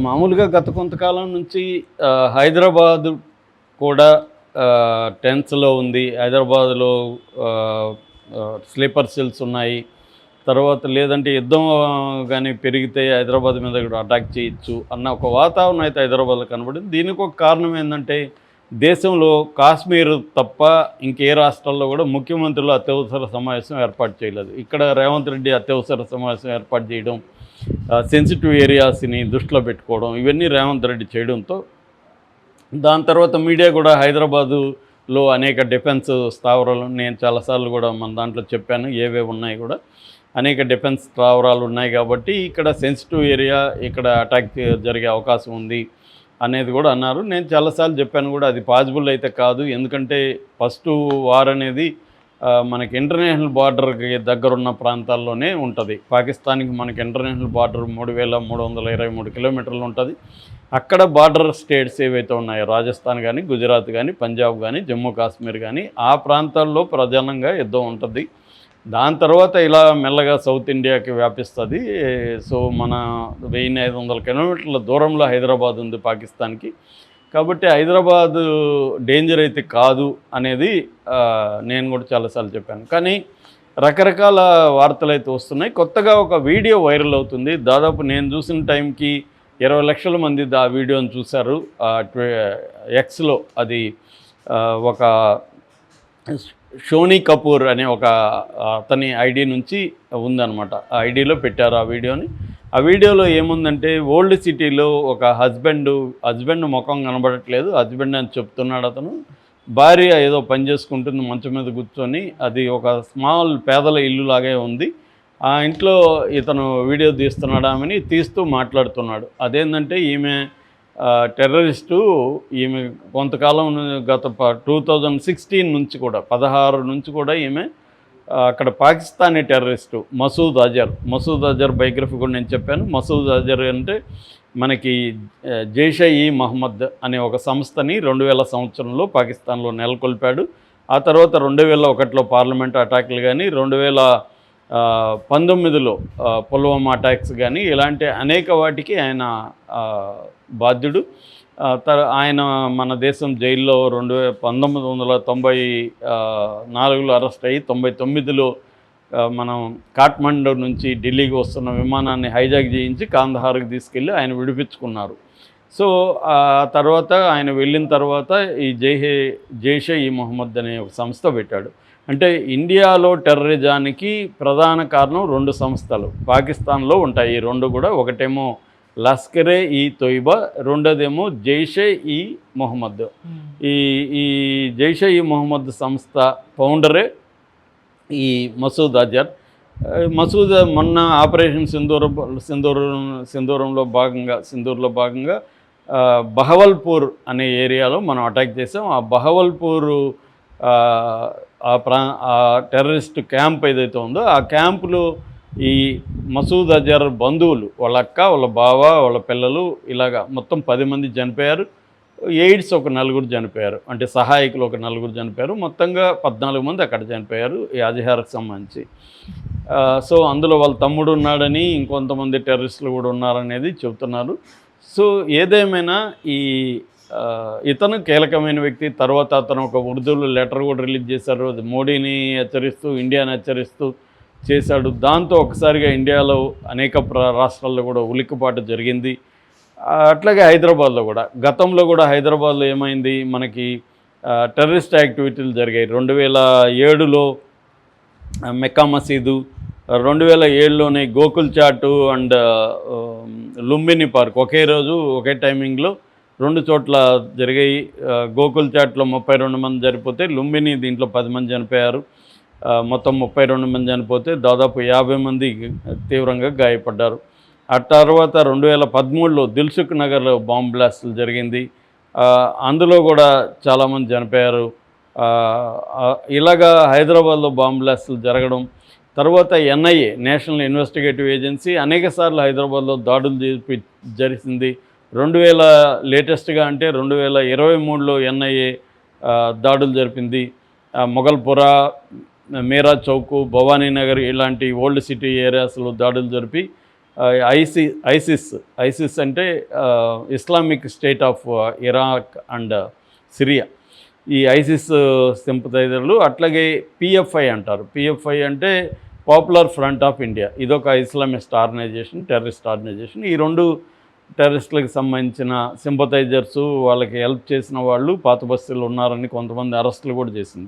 మామూలుగా గత కొంతకాలం నుంచి హైదరాబాదు కూడా టెన్స్‌లో ఉంది. హైదరాబాద్‌లో ఆహ్, స్లీపర్ సెల్స్ ఉన్నాయి. తర్వాత లేదంటే యుద్ధం గాని పెరిగితే హైదరాబాద్ మీద కూడా అటాక్ చేయొచ్చు అన్న ఒక వాతావరణం అయితే హైదరాబాద్‌లో కనబడింది. దీనికి ఒక కారణం ఏందంటే, దేశంలో కాశ్మీర్ తప్ప ఇంకే రాష్ట్రాల్లో కూడా ముఖ్యమంత్రులు అత్యవసర సమావేశం ఏర్పాటు చేయలేదు. ఇక్కడ రేవంత్ రెడ్డి అత్యవసర సమావేశం ఏర్పాటు చేయడం, సెన్సిటివ్ ఏరియాస్‌ని దృష్టిలో పెట్టుకోవడం, ఇవన్నీ రేవంత్ రెడ్డి చేయడంతో దాని తర్వాత మీడియా కూడా హైదరాబాదులో అనేక డిఫెన్స్ స్థావరాలు, నేను చాలాసార్లు కూడా మన దాంట్లో చెప్పాను ఏవేవి ఉన్నాయి కూడా, అనేక డిఫెన్స్ స్థావరాలు ఉన్నాయి కాబట్టి ఇక్కడ సెన్సిటివ్ ఏరియా, ఇక్కడ అటాక్ జరిగే అవకాశం ఉంది అనేది కూడా అన్నారు. నేను చాలాసార్లు చెప్పాను కూడా, అది పాసిబుల్ అయితే కాదు. ఎందుకంటే ఫస్ట్ వార్ అనేది మనకి ఇంటర్నేషనల్ బార్డర్కి దగ్గరున్న ప్రాంతాల్లోనే ఉంటుంది. పాకిస్తాన్కి మనకి ఇంటర్నేషనల్ బార్డర్ 3323 కిలోమీటర్లు ఉంటుంది. అక్కడ బార్డర్ స్టేట్స్ ఏవైతే ఉన్నాయో, రాజస్థాన్ కానీ, గుజరాత్ కానీ, పంజాబ్ కానీ, జమ్మూ కాశ్మీర్ కానీ, ఆ ప్రాంతాల్లో ప్రధానంగా యుద్ధం ఉంటుంది. దాని తర్వాత ఇలా మెల్లగా సౌత్ ఇండియాకి వ్యాపిస్తుంది. సో మన 1500 కిలోమీటర్ల దూరంలో హైదరాబాద్ ఉంది పాకిస్తాన్కి. కాబట్టి హైదరాబాదు డేంజర్ అయితే కాదు అనేది నేను కూడా చాలాసార్లు చెప్పాను. కానీ రకరకాల వార్తలు అయితే వస్తున్నాయి. కొత్తగా ఒక వీడియో వైరల్ అవుతుంది. దాదాపు నేను చూసిన టైంకి 20 లక్షల మంది ఆ వీడియోని చూశారు. ఎక్స్లో అది ఒక షోనీ కపూర్ అనే ఒక అతని ఐడి నుంచి ఉందన్నమాట. ఆ ఐడిలో పెట్టారు ఆ వీడియోని. ఆ వీడియోలో ఏముందంటే, ఓల్డ్ సిటీలో ఒక హస్బెండ్ ముఖం కనబడట్లేదు, హస్బెండ్ అని చెప్తున్నాడు అతను. భార్య ఏదో పని చేసుకుంటుంది మంచం మీద కూర్చొని. అది ఒక స్మాల్ పేదల ఇల్లు లాగే ఉంది. ఆ ఇంట్లో ఇతను వీడియో తీస్తున్నాడు, ఆమెని తీస్తూ మాట్లాడుతున్నాడు. అదేంటంటే, ఈమె టెర్రరిస్టు. ఈమె కొంతకాలం గత 2016 నుంచి కూడా 16 నుంచి కూడా ఈమె అక్కడ పాకిస్తానీ టెర్రరిస్టు మసూద్ అజర్ బయోగ్రఫీ కూడా నేను చెప్పాను. మసూద్ అజర్ అంటే మనకి జైష్-ఇ మహమ్మద్ అనే ఒక సంస్థని 2000 సంవత్సరంలో పాకిస్తాన్లో నెలకొల్పాడు. ఆ తర్వాత 2001లో పార్లమెంట్ అటాక్లు కానీ, 2019లో పుల్వామా అటాక్స్ కానీ, ఇలాంటి అనేక వాటికి ఆయన బాధ్యుడు. ఆయన మన దేశం జైల్లో 1994లో అరెస్ట్ అయ్యి 99లో మనం కాఠ్మండు నుంచి ఢిల్లీకి వస్తున్న విమానాన్ని హైజాక్ చేయించి కాందహార్కి తీసుకెళ్ళి ఆయన విడిపించుకున్నారు. సో ఆ తర్వాత ఆయన వెళ్ళిన తర్వాత ఈ జైష్-ఇ మహమ్మద్ అనే ఒక సంస్థ పెట్టాడు. అంటే ఇండియాలో టెర్రరిజానికి ప్రధాన కారణం 2 సంస్థలు పాకిస్తాన్లో ఉంటాయి. ఈ 2 కూడా, ఒకటేమో లష్కర్-ఇ తోయిబా, రెండోదేమో జైష్-ఇ మొహమ్మద్. ఈ ఈ జైష్-ఇ మొహమ్మద్ సంస్థ ఫౌండరే ఈ మసూద్ అజర్. మొన్న ఆపరేషన్ సింధూర్లో భాగంగా బహవల్పూర్ అనే ఏరియాలో మనం అటాక్ చేసాం. ఆ బహవల్పూరు ఆ టెర్రరిస్ట్ క్యాంప్ ఏదైతే ఉందో, ఆ క్యాంపులో ఈ మసూద్ అజర్ బంధువులు, వాళ్ళ అక్క, వాళ్ళ బావ, వాళ్ళ పిల్లలు, ఇలాగా మొత్తం 10 మంది చనిపోయారు. ఎయిడ్స్ ఒక 4 చనిపోయారు. అంటే సహాయకులు ఒక 4 చనిపోయారు. మొత్తంగా 14 మంది అక్కడ చనిపోయారు ఈ అజహార్కి సంబంధించి. సో అందులో వాళ్ళ తమ్ముడు ఉన్నాడని, ఇంకొంతమంది టెర్రరిస్టులు కూడా ఉన్నారనేది చెబుతున్నారు. సో ఏదేమైనా ఇతను కీలకమైన వ్యక్తి. తర్వాత అతను ఒక ఉర్దూలో లెటర్ కూడా రిలీజ్ చేశారు. అది మోడీని హెచ్చరిస్తూ, ఇండియాని హెచ్చరిస్తూ చేశాడు. దాంతో ఒకసారిగా ఇండియాలో అనేక రాష్ట్రాల్లో కూడా ఉలిక్కిపాటు జరిగింది. అట్లాగే హైదరాబాద్లో కూడా, గతంలో కూడా హైదరాబాద్లో ఏమైంది, మనకి టెర్రరిస్ట్ యాక్టివిటీలు జరిగాయి. 2007లో మెక్కా మసీదు, 2007లోనే గోకుల్ చాటు అండ్ లుంబిని పార్క్ ఒకే రోజు ఒకే టైమింగ్లో 2 చోట్ల జరిగాయి. గోకుల్ చాట్లో 32 మంది చనిపోతే, లుంబిని దీంట్లో 10 మంది చనిపోయారు. మొత్తం 32 మంది చనిపోతే దాదాపు 50 మంది తీవ్రంగా గాయపడ్డారు. ఆ తర్వాత 2013లో దిల్సుఖ్ నగర్లో బాంబ్ బ్లాస్టులు జరిగింది. అందులో కూడా చాలామంది చనిపోయారు. ఇలాగా హైదరాబాద్లో బాంబ్ బ్లాస్టులు జరగడం, తర్వాత ఎన్ఐఏ, నేషనల్ ఇన్వెస్టిగేటివ్ ఏజెన్సీ అనేకసార్లు హైదరాబాద్లో దాడులు జరిగింది. లేటెస్ట్గా అంటే 2023లో ఎన్ఐఏ దాడులు జరిపింది. మొగల్పురా, మీరా చౌక్, భవానీనగర్ ఇలాంటి ఓల్డ్ సిటీ ఏరియాస్లో దాడులు జరిపి ఐసిస్ ఐసిస్ అంటే Islamic state of Iraq and Syria. ఈ ఐసిస్ సింపథైజర్లు. అట్లాగే పిఎఫ్ఐ అంటారు. పిఎఫ్ఐ అంటే పాపులర్ ఫ్రంట్ ఆఫ్ ఇండియా. ఇదొక ఇస్లామిస్ట్ ఆర్గనైజేషన్, టెర్రరిస్ట్ ఆర్గనైజేషన్. ఈ రెండు టెర్రరిస్టులకు సంబంధించిన సింపథైజర్సు, వాళ్ళకి హెల్ప్ చేసిన వాళ్ళు పాత బస్తీలు ఉన్నారని కొంతమంది అరెస్టులు కూడా చేసింది.